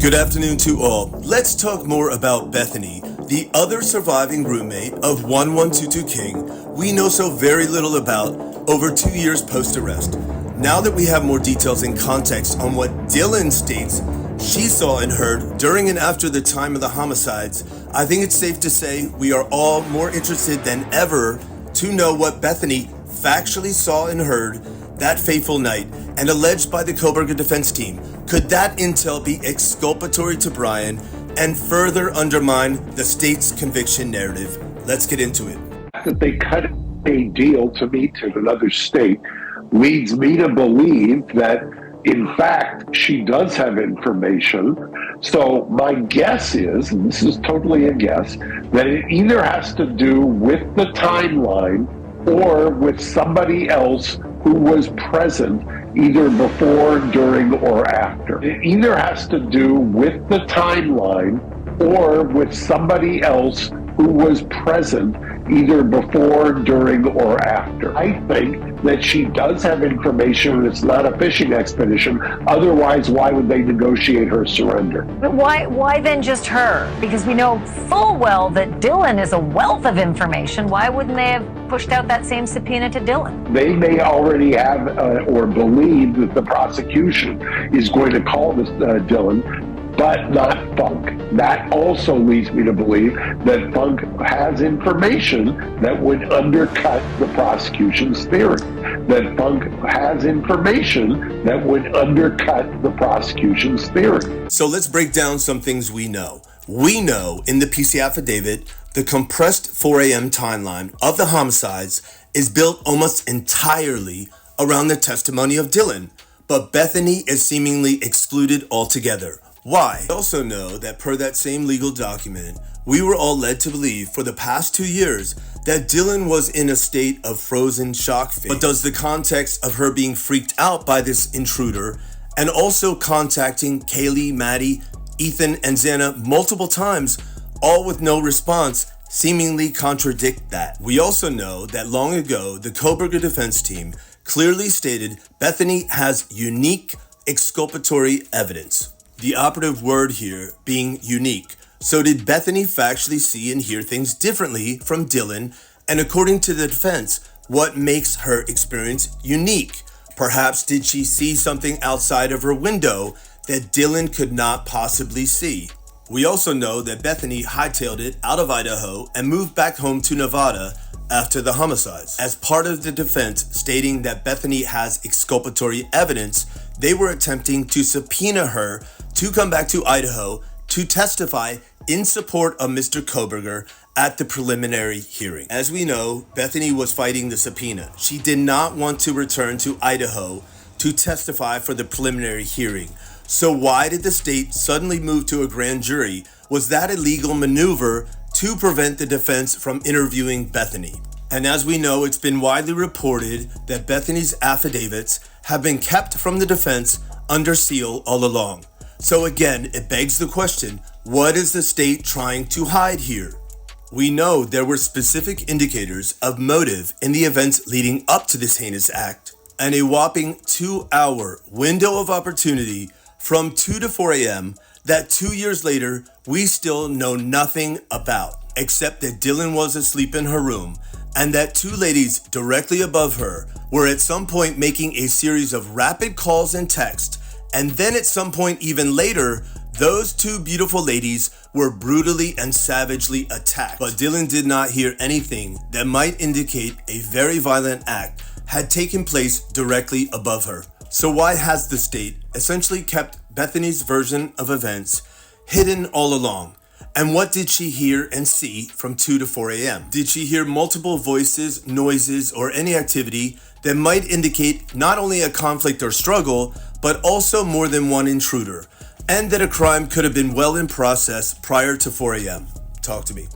Good afternoon to all. Let's talk more about Bethany, the other surviving roommate of 1122 King we know so very little about over 2 years post-arrest. Now that we have more details and context on what Dylan states she saw and heard during and after the time of the homicides, I think it's safe to say we are all more interested than ever to know what Bethany factually saw and heard that fateful night and alleged by the Kohberger defense team. Could that intel be exculpatory to Bryan and further undermine the state's conviction narrative? Let's get into it. That they cut a deal to meet in another state leads me to believe that, in fact, she does have information. So my guess is, and this is totally a guess, that it either has to do with the timeline or with somebody else who was present either before, during, or after. It either has to do with the timeline or with somebody else who was present either before, during, or after. I think that she does have information and it's not a fishing expedition. Otherwise, why would they negotiate her surrender? But why then just her? Because we know full well that Dylan is a wealth of information. Why wouldn't they have pushed out that same subpoena to Dylan? They may already have or believe that the prosecution is going to call this Dylan, but not Funk. That also leads me to believe that Funk has information that would undercut the prosecution's theory. That Funk has information that would undercut the prosecution's theory. So let's break down some things we know. We know in the PC affidavit, the compressed 4 a.m. timeline of the homicides is built almost entirely around the testimony of Dylan, but Bethany is seemingly excluded altogether. Why? We also know that per that same legal document, we were all led to believe for the past 2 years that Dylan was in a state of frozen shock phase. But does the context of her being freaked out by this intruder and also contacting Kaylee, Maddie, Ethan, and Xana multiple times, all with no response, seemingly contradict that? We also know that long ago, the Kohberger defense team clearly stated Bethany has unique exculpatory evidence. The operative word here being unique. So did Bethany factually see and hear things differently from Dylan? And according to the defense, what makes her experience unique? Perhaps did she see something outside of her window that Dylan could not possibly see? We also know that Bethany hightailed it out of Idaho and moved back home to Nevada after the homicides. As part of the defense stating that Bethany has exculpatory evidence, they were attempting to subpoena her to come back to Idaho to testify in support of Mr. Kohberger at the preliminary hearing. As we know, Bethany was fighting the subpoena. She did not want to return to Idaho to testify for the preliminary hearing. So why did the state suddenly move to a grand jury? Was that a legal maneuver to prevent the defense from interviewing Bethany? And as we know, it's been widely reported that Bethany's affidavits have been kept from the defense under seal all along. So again, it begs the question, what is the state trying to hide here? We know there were specific indicators of motive in the events leading up to this heinous act, and a whopping 2-hour window of opportunity from 2 to 4 a.m. that 2 years later, we still know nothing about, except that Dylan was asleep in her room and that two ladies directly above her were at some point making a series of rapid calls and texts, and then at some point even later, those two beautiful ladies were brutally and savagely attacked. But Dylan did not hear anything that might indicate a very violent act had taken place directly above her. So why has the state essentially kept Bethany's version of events hidden all along? And what did she hear and see from 2 to 4 a.m.? Did she hear multiple voices, noises, or any activity that might indicate not only a conflict or struggle, but also more than one intruder, and that a crime could have been well in process prior to 4 a.m.? Talk to me.